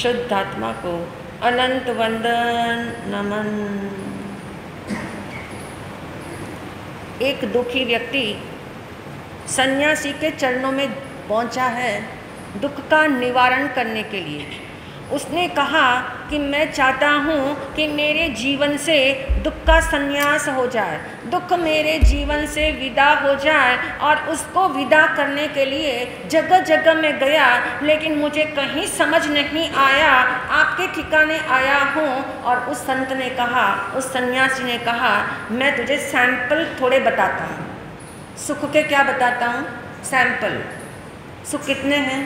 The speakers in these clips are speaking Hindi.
शुद्ध आत्मा को अनंत वंदन नमन। एक दुखी व्यक्ति सन्यासी के चरणों में पहुंचा है दुख का निवारण करने के लिए। उसने कहा कि मैं चाहता हूँ कि मेरे जीवन से दुख का संन्यास हो जाए, दुख मेरे जीवन से विदा हो जाए। और उसको विदा करने के लिए जगह जगह मैं गया, लेकिन मुझे कहीं समझ नहीं आया। आपके ठिकाने आया हूँ। और उस संत ने कहा, उस सन्यासी ने कहा, मैं तुझे सैंपल थोड़े बताता हूँ। सुख के क्या बताता हूँ? सैंपल। सुख कितने हैं?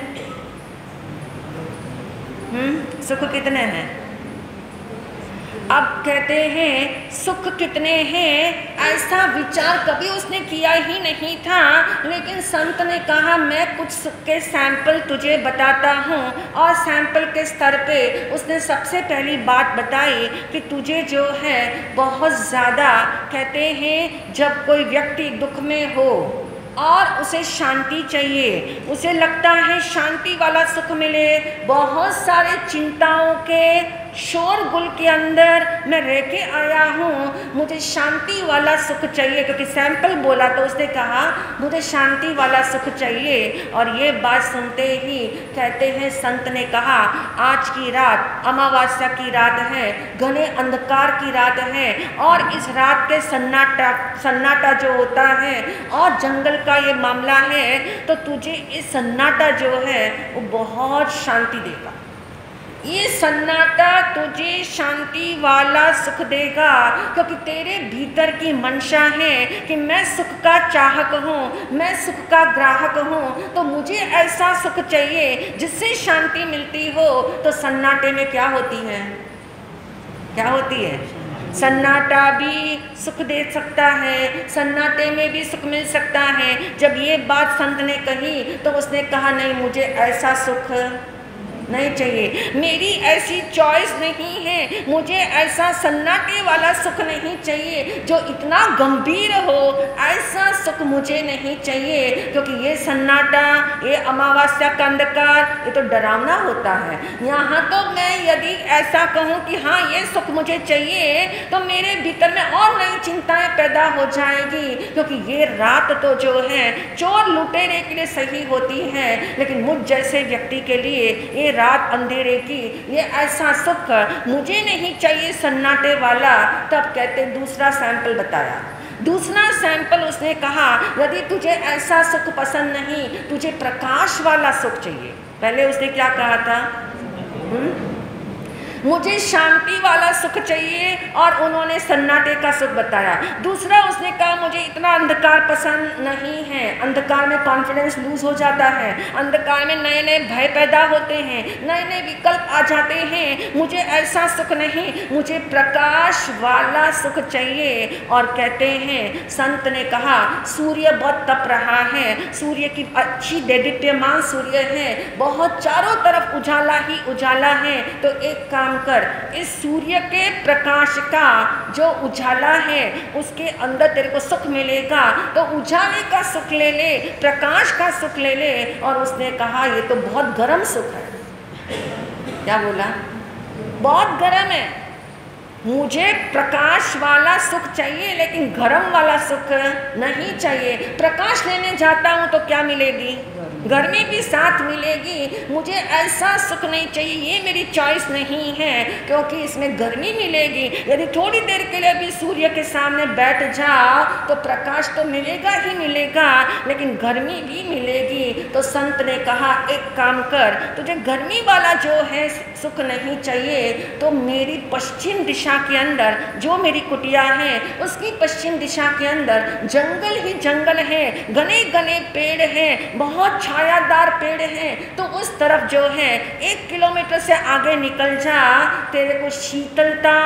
सुख कितने हैं? अब कहते हैं सुख कितने हैं, ऐसा विचार कभी उसने किया ही नहीं था। लेकिन संत ने कहा मैं कुछ सुख के सैंपल तुझे बताता हूँ। और सैंपल के स्तर पे उसने सबसे पहली बात बताई कि तुझे जो है बहुत ज़्यादा, कहते हैं जब कोई व्यक्ति दुख में हो और उसे शांति चाहिए, उसे लगता है शांति वाला सुख मिले, बहुत सारे चिंताओं के शोरगुल के अंदर मैं रह के आया हूँ, मुझे शांति वाला सुख चाहिए। क्योंकि सैंपल बोला तो उसने कहा मुझे शांति वाला सुख चाहिए। और ये बात सुनते ही कहते हैं संत ने कहा आज की रात अमावस्या की रात है, घने अंधकार की रात है। और इस रात के सन्नाटा जो होता है और जंगल का ये मामला है, तो तुझे इस सन्नाटा जो है वो बहुत शांति देगा। ये सन्नाटा तुझे शांति वाला सुख देगा, क्योंकि तेरे भीतर की मंशा है कि मैं सुख का चाहक हूँ, मैं सुख का ग्राहक हूँ। तो मुझे ऐसा सुख चाहिए जिससे शांति मिलती हो। तो सन्नाटे में क्या होती है? क्या होती है? सन्नाटा भी सुख दे सकता है, सन्नाटे में भी सुख मिल सकता है। जब ये बात संत ने कही तो उसने कहा नहीं, मुझे ऐसा सुख नहीं चाहिए, मेरी ऐसी चॉइस नहीं है, मुझे ऐसा सन्नाटे वाला सुख नहीं चाहिए जो इतना गंभीर हो। ऐसा सुख मुझे नहीं चाहिए, क्योंकि ये सन्नाटा, ये अमावस्या का अंधकार, ये तो डरावना होता है। यहाँ तो मैं यदि ऐसा कहूँ कि हाँ ये सुख मुझे चाहिए, तो मेरे भीतर में और नई चिंताएं पैदा हो जाएगी। क्योंकि ये रात तो जो है चोर लुटेरे के लिए सही होती है, लेकिन मुझ जैसे व्यक्ति के लिए ये रात अंधेरे की, ये ऐसा सुख मुझे नहीं चाहिए सन्नाटे वाला। तब कहते दूसरा सैंपल बताया। दूसरा सैंपल उसने कहा यदि तुझे ऐसा सुख पसंद नहीं, तुझे प्रकाश वाला सुख चाहिए। पहले उसने क्या कहा था? मुझे शांति वाला सुख चाहिए, और उन्होंने सन्नाटे का सुख बताया। दूसरा उसने कहा मुझे इतना अंधकार पसंद नहीं है, अंधकार में कॉन्फिडेंस लूज हो जाता है, अंधकार में नए नए भय पैदा होते हैं, नए नए विकल्प आ जाते हैं, मुझे ऐसा सुख नहीं, मुझे प्रकाश वाला सुख चाहिए। और कहते हैं संत ने कहा सूर्य बहुत तप रहा है, सूर्य की अच्छी दैदीप्यमान सूर्य है, बहुत चारों तरफ उजाला ही उजाला है। तो एक काम कर, इस सूर्य के प्रकाश का जो उजाला है उसके अंदर तेरे को सुख मिलेगा। तो उजाले का सुख ले ले, प्रकाश का सुख ले ले। और उसने कहा ये तो बहुत गर्म सुख है। क्या बोला? बहुत गर्म है, मुझे प्रकाश वाला सुख चाहिए, लेकिन गर्म वाला सुख नहीं चाहिए। प्रकाश लेने जाता हूँ तो क्या मिलेगी? गर्मी भी साथ मिलेगी। मुझे ऐसा सुख नहीं चाहिए, ये मेरी चॉइस नहीं है, क्योंकि इसमें गर्मी मिलेगी। यदि थोड़ी देर के लिए भी सूर्य के सामने बैठ जाओ तो प्रकाश तो मिलेगा ही मिलेगा, लेकिन गर्मी भी मिलेगी। तो संत ने कहा एक काम कर, तुझे गर्मी वाला जो है सुख नहीं चाहिए, तो मेरी पश्चिम दिशा के अंदर जो मेरी कुटिया है उसकी पश्चिम दिशा के अंदर जंगल ही जंगल है, घने घने पेड़ हैं, बहुत छायादार पेड़ हैं। तो उस तरफ जो है 1 किलोमीटर से आगे निकल जा, तेरे को शीतलता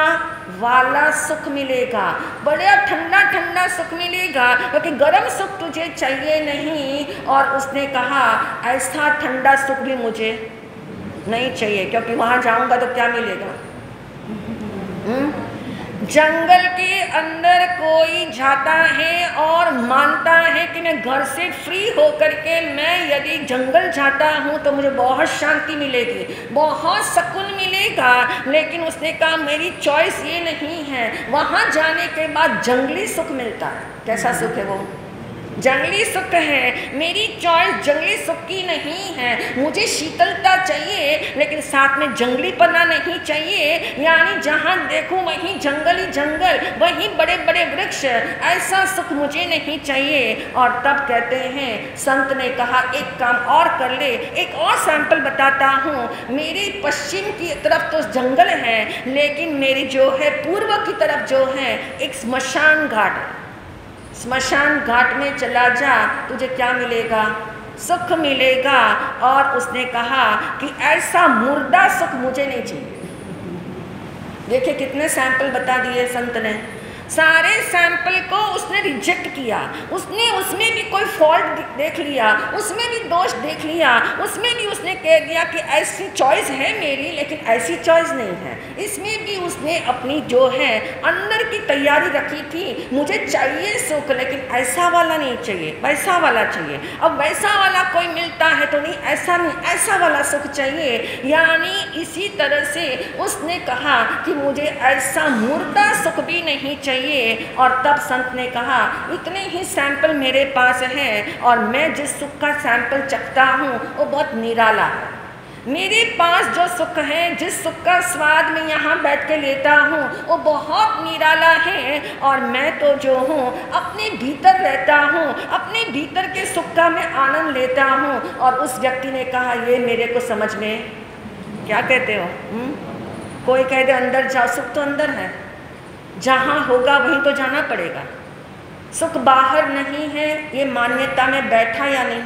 वाला सुख मिलेगा, बड़ा ठंडा ठंडा सुख मिलेगा, क्योंकि गर्म सुख तुझे चाहिए नहीं। और उसने कहा ऐसा ठंडा सुख भी मुझे नहीं चाहिए, क्योंकि वहाँ जाऊँगा तो क्या मिलेगा? जंगल के अंदर कोई जाता है और मानता है कि मैं घर से फ्री होकर के मैं यदि जंगल जाता हूँ तो मुझे बहुत शांति मिलेगी, बहुत सुकून मिलेगा, लेकिन उसने कहा मेरी चॉइस ये नहीं है। वहाँ जाने के बाद जंगली सुख मिलता है। कैसा सुख है वो? जंगली सुख है। मेरी चॉइस जंगली सुख की नहीं है। मुझे शीतलता चाहिए लेकिन साथ में जंगलीपना नहीं चाहिए, यानी जहाँ देखूँ वहीं जंगल ही जंगल, वहीं बड़े बड़े वृक्ष, ऐसा सुख मुझे नहीं चाहिए। और तब कहते हैं संत ने कहा एक काम और कर ले, एक और सैंपल बताता हूँ। मेरे पश्चिम की तरफ तो जंगल है, लेकिन मेरी जो है पूर्व की तरफ जो है एक स्मशान घाट है। स्मशान घाट में चला जा, तुझे क्या मिलेगा? सुख मिलेगा। और उसने कहा कि ऐसा मुर्दा सुख मुझे नहीं चाहिए। देखिए कितने सैंपल बता दिए संत ने। सारे सैंपल को उसने रिजेक्ट किया। उसने उसमें भी कोई फॉल्ट देख लिया, उसमें भी दोष देख लिया, उसमें भी उसने कह दिया कि ऐसी चॉइस है मेरी, लेकिन ऐसी चॉइस नहीं है। इसमें भी उसने अपनी जो है अंदर की तैयारी रखी थी, मुझे चाहिए सुख लेकिन ऐसा वाला नहीं चाहिए, वैसा वाला चाहिए। अब वैसा वाला कोई मिलता है तो नहीं, ऐसा नहीं, ऐसा वाला सुख चाहिए। यानी इसी तरह से उसने कहा कि मुझे ऐसा मुर्दा सुख भी नहीं चाहिए। और तब संत ने कहा इतने ही सैंपल मेरे पास हैं और मैं जिस सुख का सैंपल चखता हूँ वो बहुत निराला है। मेरे पास जो सुख है, जिस सुख का स्वाद मैं यहाँ बैठ के लेता हूँ वो बहुत निराला है। और मैं तो जो हूँ अपने भीतर रहता हूँ, अपने भीतर के सुख का मैं आनंद लेता हूँ। और उस व्यक्ति ने कहा ये मेरे को समझ में, क्या कहते हो? कोई कह दे अंदर जाओ, सुख तो अंदर है, जहाँ होगा वहीं तो जाना पड़ेगा। सुख बाहर नहीं है, ये मान्यता में बैठा या नहीं?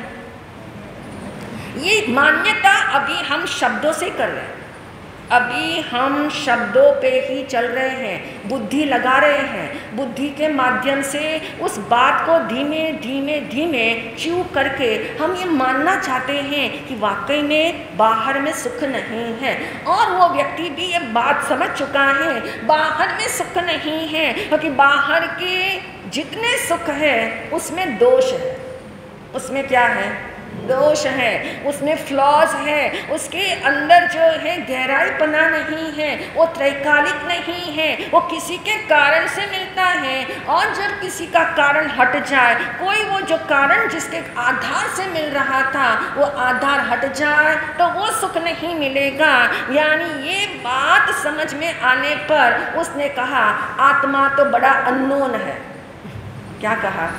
ये मान्यता अभी हम शब्दों से कर रहे हैं, अभी हम शब्दों पे ही चल रहे हैं, बुद्धि लगा रहे हैं। बुद्धि के माध्यम से उस बात को धीमे धीमे धीमे च्यू करके हम ये मानना चाहते हैं कि वाकई में बाहर में सुख नहीं है। और वो व्यक्ति भी ये बात समझ चुका है बाहर में सुख नहीं है, क्योंकि बाहर के जितने सुख है उसमें दोष है। उसमें क्या है? दोष है, उसमें फ्लॉज है, उसके अंदर जो है गहराईपना नहीं है, वो त्रैकालिक नहीं है, वो किसी के कारण से मिलता है। और जब किसी का कारण हट जाए, कोई वो जो कारण जिसके आधार से मिल रहा था वो आधार हट जाए तो वो सुख नहीं मिलेगा। यानी ये बात समझ में आने पर उसने कहा आत्मा तो बड़ा अननोन है। क्या कहा?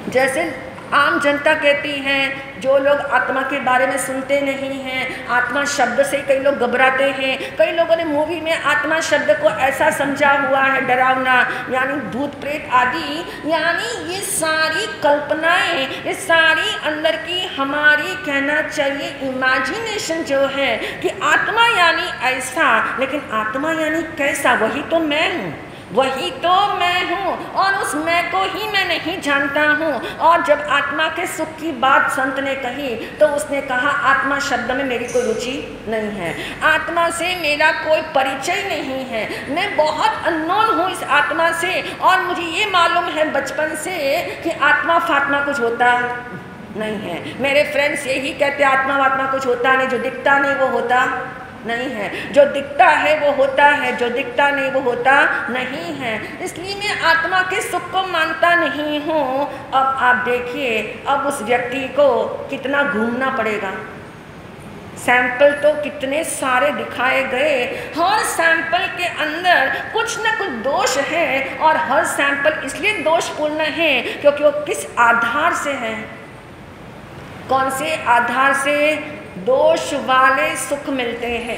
जैसे आम जनता कहती है, जो लोग आत्मा के बारे में सुनते नहीं हैं, आत्मा शब्द से कई लोग घबराते हैं। कई लोगों ने मूवी में आत्मा शब्द को ऐसा समझा हुआ है डरावना, यानी भूत प्रेत आदि। यानी ये सारी कल्पनाएं, ये सारी अंदर की हमारी कहना चाहिए इमेजिनेशन जो है कि आत्मा यानी ऐसा, लेकिन आत्मा यानी कैसा? वही तो मैं हूँ, वही तो मैं हूँ, और उस मैं को ही मैं नहीं जानता हूँ। और जब आत्मा के सुख की बात संत ने कही तो उसने कहा आत्मा शब्द में मेरी कोई रुचि नहीं है, आत्मा से मेरा कोई परिचय नहीं है, मैं बहुत अननोन हूँ इस आत्मा से। और मुझे ये मालूम है बचपन से कि आत्मा फात्मा कुछ होता नहीं है। मेरे फ्रेंड्स यही कहते आत्मा वात्मा कुछ होता नहीं, जो दिखता नहीं वो होता नहीं है, जो दिखता है वो होता है, जो दिखता नहीं वो होता नहीं है। इसलिए मैं आत्मा के सुख को मानता नहीं हूँ। अब आप देखिए, अब उस व्यक्ति को कितना घूमना पड़ेगा। सैंपल तो कितने सारे दिखाए गए, हर सैंपल के अंदर कुछ न कुछ दोष है। और हर सैंपल इसलिए दोषपूर्ण है क्योंकि वो किस आधार से है, कौन से आधार से दोष वाले सुख मिलते हैं।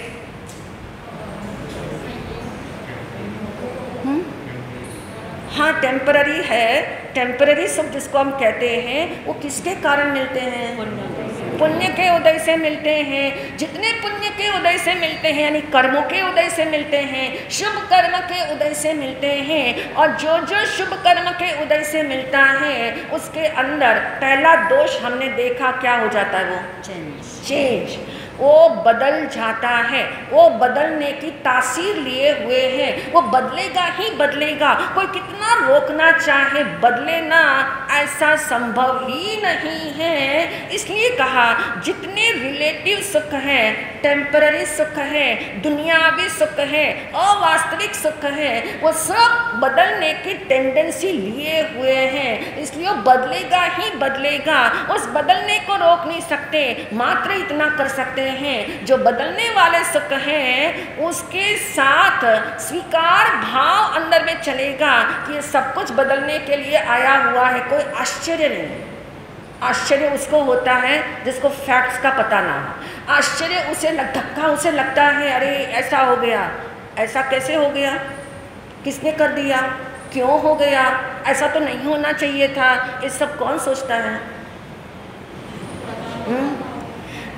हाँ, टेम्पररी है, टेम्पररी सुख जिसको हम कहते हैं वो किसके कारण मिलते हैं? पुण्य के उदय से मिलते हैं। जितने पुण्य के उदय से मिलते हैं यानी कर्मों के उदय से मिलते हैं, शुभ कर्म के उदय से मिलते हैं। और जो जो शुभ कर्म के उदय से मिलता है उसके अंदर पहला दोष हमने देखा क्या हो जाता है? वो चेंज। वो बदल जाता है, वो बदलने की तासीर लिए हुए हैं, वो बदलेगा ही बदलेगा। कोई कितना रोकना चाहे बदले ना, ऐसा संभव ही नहीं है। इसलिए कहा जितने रिलेटिव सुख है, टेम्पररी सुख है, दुनियावी सुख है, अवास्तविक सुख है, वो सब बदलने की टेंडेंसी लिए हुए हैं। इसलिए वो बदलेगा ही बदलेगा। उस बदलने को रोक नहीं सकते, मात्र इतना कर सकते हैं जो बदलने वाले सुख हैं उसके साथ स्वीकार भाव अंदर में चलेगा कि ये सब कुछ बदलने के लिए आया हुआ है। कोई आश्चर्य नहीं। आश्चर्य उसको होता है जिसको फैक्ट्स का पता ना हो। आश्चर्य उसे धक्का उसे लगता है, अरे ऐसा हो गया, ऐसा कैसे हो गया, किसने कर दिया, क्यों हो गया, ऐसा तो नहीं होना चाहिए था। ये सब कौन सोचता है?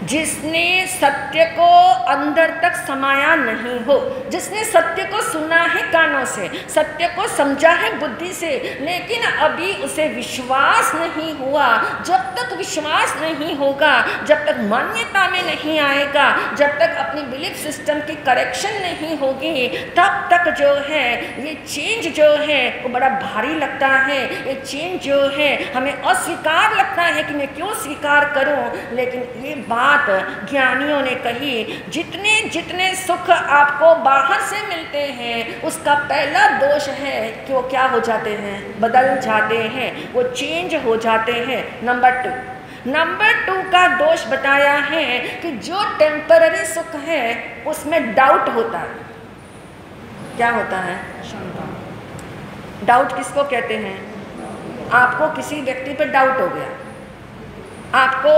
जिसने सत्य को अंदर तक समाया नहीं हो, जिसने सत्य को सुना है कानों से, सत्य को समझा है बुद्धि से, लेकिन अभी उसे विश्वास नहीं हुआ। जब तक विश्वास नहीं होगा, जब तक मान्यता में नहीं आएगा, जब तक अपनी बिलीफ सिस्टम की करेक्शन नहीं होगी, तब तक जो है ये चेंज जो है वो बड़ा भारी लगता है। ये चेंज जो है हमें अस्वीकार लगता है कि मैं क्यों स्वीकार करूं। लेकिन ये बात ज्ञानियों ने कही, जितने जितने सुख आपको बाहर से मिलते हैं उसका पहला दोष है कि वो क्या हो जाते हैं, बदल जाते हैं, वो चेंज हो जाते हैं। नंबर टू का दोष बताया है कि जो टेम्पररी सुख है उसमें डाउट होता है। क्या होता है? डाउट किसको कहते हैं? आपको किसी व्यक्ति पे डाउट हो गया, आपको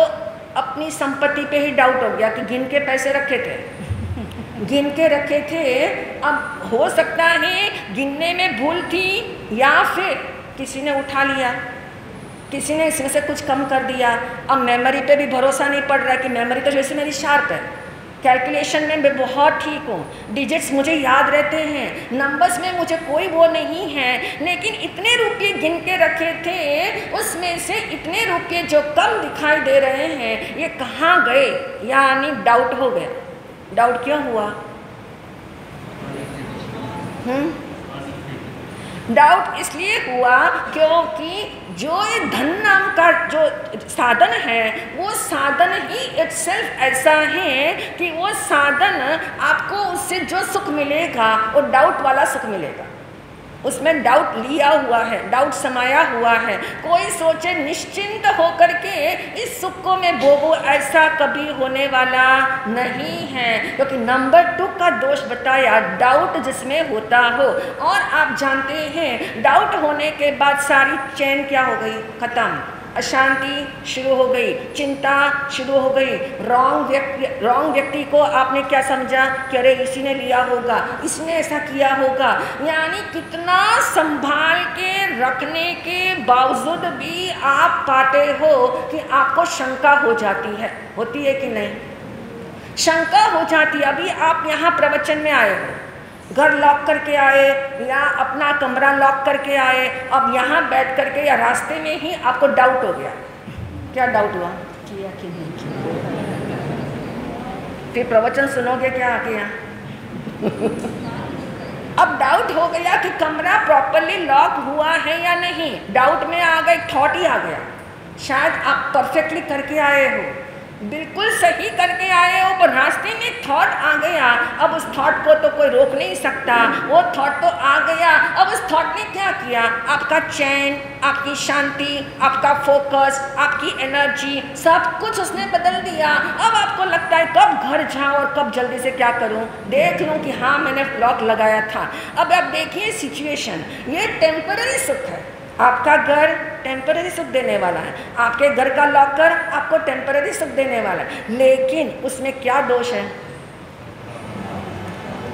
अपनी संपत्ति पे ही डाउट हो गया कि गिन के पैसे रखे थे, गिन के रखे थे, अब हो सकता है गिनने में भूल थी या फिर किसी ने उठा लिया, किसी ने इसमें से कुछ कम कर दिया। अब मेमोरी पे भी भरोसा नहीं पड़ रहा कि मेमोरी तो जैसे मेरी शार्प है, कैलकुलेशन में मैं बहुत ठीक हूँ, डिजिट्स मुझे याद रहते हैं, नंबर्स में मुझे कोई वो नहीं है, लेकिन इतने रुपये गिन के रखे थे, उसमें से इतने रुपये जो कम दिखाई दे रहे हैं ये कहाँ गए, यानी डाउट हो गया। डाउट क्यों हुआ? डाउट इसलिए हुआ क्योंकि जो ये धन नाम का जो साधन है वो साधन ही इटसेल्फ ऐसा है कि वो साधन आपको उससे जो सुख मिलेगा वो डाउट वाला सुख मिलेगा। उसमें डाउट लिया हुआ है, डाउट समाया हुआ है। कोई सोचे निश्चिंत होकर के इस सुख को मैं भोगूं, ऐसा कभी होने वाला नहीं है, क्योंकि नंबर 2 का दोष बताया, डाउट जिसमें होता हो। और आप जानते हैं डाउट होने के बाद सारी चैन क्या हो गई, खत्म, अशांति शुरू हो गई, चिंता शुरू हो गई। रॉन्ग व्यक्ति को आपने क्या समझा कि अरे इसी ने लिया होगा, इसने ऐसा किया होगा, यानी कितना संभाल के रखने के बावजूद भी आप पाते हो कि आपको शंका हो जाती है, होती है कि नहीं? शंका हो जाती है। अभी आप यहाँ प्रवचन में आए हो, घर लॉक करके आए या अपना कमरा लॉक करके आए, अब यहाँ बैठ करके या रास्ते में ही आपको डाउट हो गया। क्या डाउट हुआ? किया कि नहीं किया? फिर प्रवचन सुनोगे क्या आके यहाँ? अब डाउट हो गया कि कमरा प्रॉपरली लॉक हुआ है या नहीं, डाउट में आ गए, थॉट ही आ गया। शायद आप परफेक्टली करके आए हो, बिल्कुल सही करके आए हो, पर रास्ते में थॉट आ गया। अब उस थॉट को तो कोई रोक नहीं सकता, वो थॉट तो आ गया। अब उस थॉट ने क्या किया? आपका चैन, आपकी शांति, आपका फोकस, आपकी एनर्जी, सब कुछ उसने बदल दिया। अब आपको लगता है कब घर जाऊं और कब जल्दी से क्या करूं, देख लूं कि हाँ मैंने लॉक लगाया था। अब आप देखिए सिचुएशन, ये टेम्पररी सुख है। आपका घर टेम्पररी सुख देने वाला है, आपके घर का लॉकर आपको टेम्पररी सुख देने वाला है, लेकिन उसमें क्या दोष है?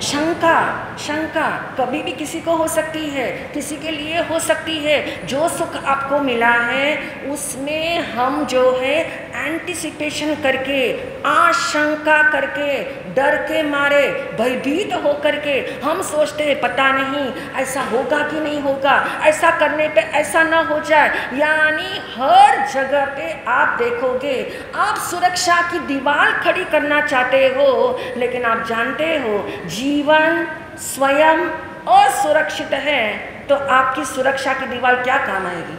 शंका कभी भी किसी को हो सकती है, किसी के लिए हो सकती है। जो सुख आपको मिला है उसमें हम जो है एंटिसिपेशन करके, आशंका करके, डर के मारे भयभीत हो करके हम सोचते हैं पता नहीं ऐसा होगा कि नहीं होगा, ऐसा करने पे ऐसा ना हो जाए। यानी हर जगह पे आप देखोगे, आप सुरक्षा की दीवार खड़ी करना चाहते हो, लेकिन आप जानते हो जीवन स्वयं असुरक्षित है, तो आपकी सुरक्षा की दीवार क्या काम आएगी?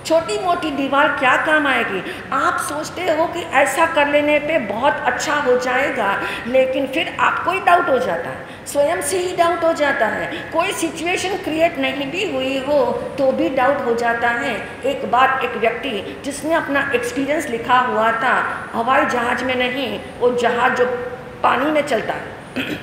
छोटी मोटी दीवार क्या काम आएगी? आप सोचते हो कि ऐसा कर लेने पे बहुत अच्छा हो जाएगा, लेकिन फिर आपको ही डाउट हो जाता है, स्वयं से ही डाउट हो जाता है। कोई सिचुएशन क्रिएट नहीं भी हुई हो तो भी डाउट हो जाता है। एक बार एक व्यक्ति जिसने अपना एक्सपीरियंस लिखा हुआ था, हवाई जहाज में नहीं, वो जहाज जो पानी में चलता है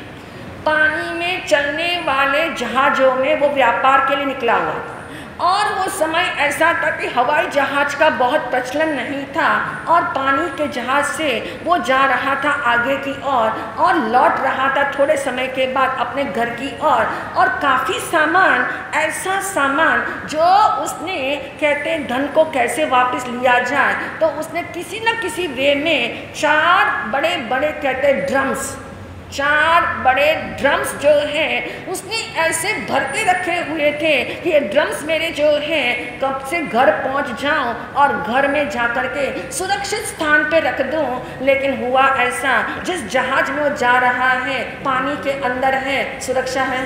पानी में चलने वाले जहाज़ों में वो व्यापार के लिए निकला हुआ था, और वो समय ऐसा था कि हवाई जहाज का बहुत प्रचलन नहीं था, और पानी के जहाज से वो जा रहा था आगे की ओर और लौट रहा था थोड़े समय के बाद अपने घर की ओर। और काफ़ी सामान, ऐसा सामान जो उसने कहते धन को कैसे वापस लिया जाए, तो उसने किसी न किसी वे में 4 बड़े बड़े कहते ड्रम्स, 4 बड़े ड्रम्स जो हैं उसने ऐसे भर के रखे हुए थे कि ये ड्रम्स मेरे जो हैं कब से घर पहुंच जाऊं और घर में जाकर के सुरक्षित स्थान पे रख दूं। लेकिन हुआ ऐसा, जिस जहाज में वो जा रहा है पानी के अंदर है, सुरक्षा है।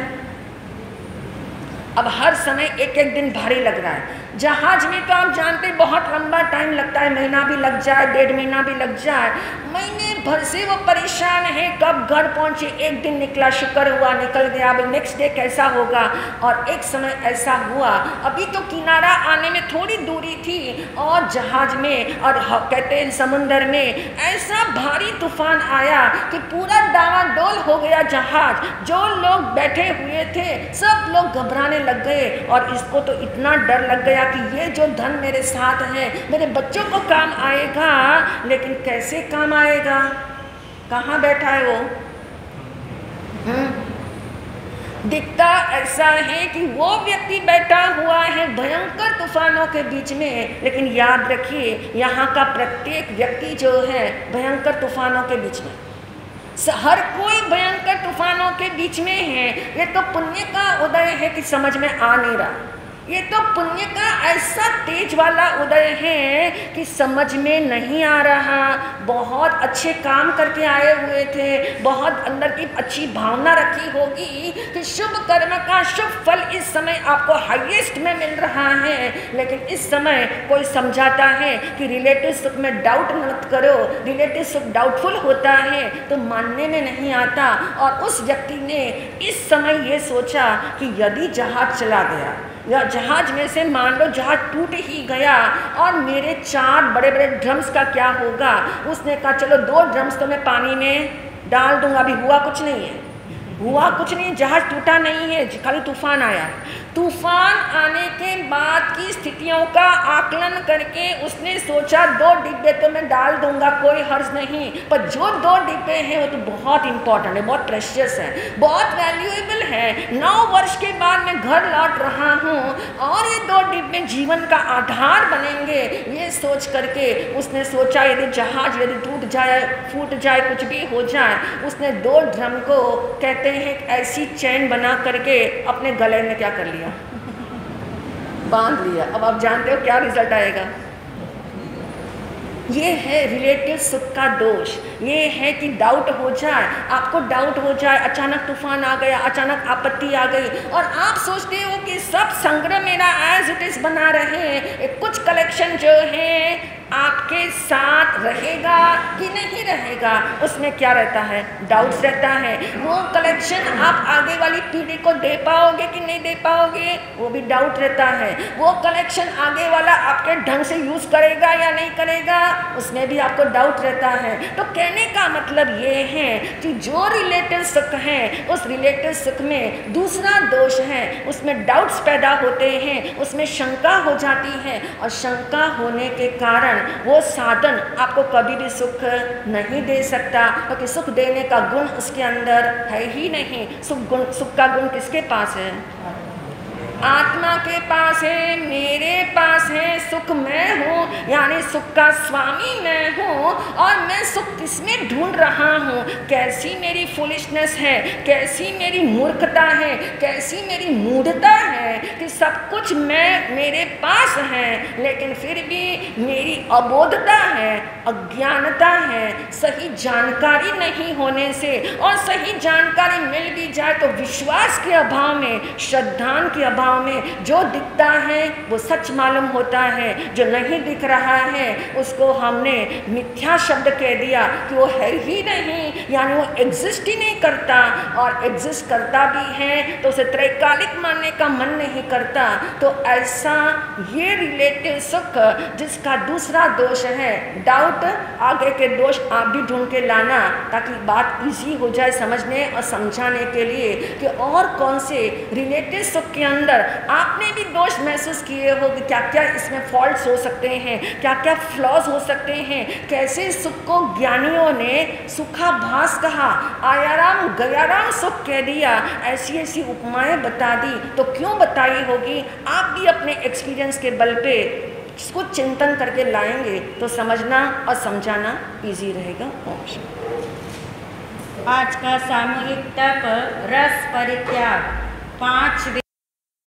अब हर समय एक एक दिन भारी लग रहा है। जहाज में तो आप जानते बहुत लंबा टाइम लगता है, महीना भी लग जाए, 1.5 महीना भी लग जाए, महीने भर से वो परेशान है कब घर पहुंचे। एक दिन निकला, शुक्र हुआ निकल गया, अब नेक्स्ट डे कैसा होगा। और एक समय ऐसा हुआ, अभी तो किनारा आने में थोड़ी दूरी थी और जहाज में और कहते हैं समुंदर में ऐसा भारी तूफान आया कि पूरा डावाडोल हो गया जहाज। जो लोग बैठे हुए थे सब लोग घबराने लग गए, और इसको तो इतना डर लग गया कि ये जो धन मेरे साथ है मेरे बच्चों को काम आएगा, लेकिन कैसे काम आएगा? कहाँ बैठा है वो? दिखता ऐसा है कि वो व्यक्ति बैठा हुआ है भयंकर तूफानों के बीच में, लेकिन याद रखिए यहाँ का प्रत्येक व्यक्ति जो है भयंकर तूफानों के बीच में, हर कोई भयंकर तूफानों के बीच में है। ये तो पुण्य का उदय है कि समझ में आ नहीं रहा। ये तो पुण्य का ऐसा तेज वाला उदय है कि समझ में नहीं आ रहा। बहुत अच्छे काम करके आए हुए थे, बहुत अंदर की अच्छी भावना रखी होगी कि शुभ कर्म का शुभ फल इस समय आपको हाईएस्ट में मिल रहा है, लेकिन इस समय कोई समझाता है कि रिलेटिव सुख में डाउट मत करो, रिलेटिव सुख डाउटफुल होता है तो मानने में नहीं आता। और उस व्यक्ति ने इस समय ये सोचा कि यदि जहाज चला गया या जहाज में से मान लो जहाज टूट ही गया और मेरे 4 बड़े बड़े ड्रम्स का क्या होगा। उसने कहा चलो 2 ड्रम्स तो मैं पानी में डाल दूंगा। अभी हुआ कुछ नहीं है, हुआ कुछ नहीं, जहाज टूटा नहीं है, खाली तूफान आया है। तूफान आने के बाद की स्थितियों का आकलन करके उसने सोचा 2 डिब्बे तो मैं डाल दूंगा, कोई हर्ज नहीं, पर जो 2 डिब्बे हैं वो तो बहुत इंपॉर्टेंट है, बहुत प्रेशियस है, बहुत वैल्यूएबल है। 9 वर्ष के बाद मैं घर लौट रहा हूँ और ये 2 डिब्बे जीवन का आधार बनेंगे। ये सोच करके उसने सोचा यदि जहाज यदि टूट जाए, फूट जाए, कुछ भी हो जाए, उसने 2 ड्रम को कहते हैं ऐसी चैन बना करके अपने गले में क्या कर लिया, बांध लिया। अब आप जानते हो क्या रिजल्ट आएगा। ये है रिलेटिव सुख का दोष। ये है कि डाउट हो जाए, आपको डाउट हो जाए, अचानक तूफान आ गया, अचानक आपत्ति आ गई और आप सोचते हो कि सब संग्रह मेरा एज इट इज बना रहे, कुछ कलेक्शन जो है आपके साथ रहेगा कि नहीं रहेगा, उसमें क्या रहता है, डाउट्स रहता है। वो कलेक्शन आप आगे वाली पीढ़ी को दे पाओगे कि नहीं दे पाओगे, वो भी डाउट रहता है। वो कलेक्शन आगे वाला आपके ढंग से यूज़ करेगा या नहीं करेगा, उसमें भी आपको डाउट रहता है। तो कहने का मतलब ये है कि जो रिलेटिव सुख है उस रिलेटिव सुख में दूसरा दोष है, उसमें डाउट्स पैदा होते हैं, उसमें शंका हो जाती है और शंका होने के कारण वो साधन आपको कभी भी सुख नहीं दे सकता, क्योंकि सुख देने का गुण उसके अंदर है ही नहीं। सुख का गुण किसके पास है? आत्मा परमात्मा के पास है, मेरे पास है, सुख मैं हूँ, यानी सुख का स्वामी मैं हूँ, और मैं सुख किसमें ढूंढ रहा हूँ। कैसी मेरी फुलिशनेस है, कैसी मेरी मूर्खता है, कैसी मेरी मूढ़ता है कि सब कुछ मेरे पास है, लेकिन फिर भी मेरी अबोधता है, अज्ञानता है, सही जानकारी नहीं होने से, और सही जानकारी मिल भी जाए तो विश्वास के अभाव में, श्रद्धान के अभाव में, जो दिखता है वो सच मालूम होता है, जो नहीं दिख रहा है उसको हमने मिथ्या शब्द कह दिया कि वो है ही नहीं, यानी वो एग्जिस्ट ही नहीं करता, और एग्जिस्ट करता भी है तो उसे त्रैकालिक मानने का मन नहीं करता। तो ऐसा ये रिलेटिव सुख जिसका दूसरा दोष है डाउट, आगे के दोष आप भी ढूंढ के लाना ताकि बात इजी हो जाए समझने और समझाने के लिए कि और कौन से रिलेटिव सुख के अंदर आपने भी दोष महसूस किए हो कि क्या क्या इसमें फॉल्ट्स हो सकते हैं, क्या क्या फ्लॉज हो सकते हैं, कैसे सुख को ज्ञानियों ने सुखाभास कहा, आयाराम गयाराम सुख कह दिया, ऐसी ऐसी उपमाएं बता दी। तो क्यों बताई होगी, आप भी अपने एक्सपीरियंस के बल पे इसको चिंतन करके लाएंगे तो समझना और समझाना इजी रहेगा। आज का सामूहिक तप रस परित्याग 5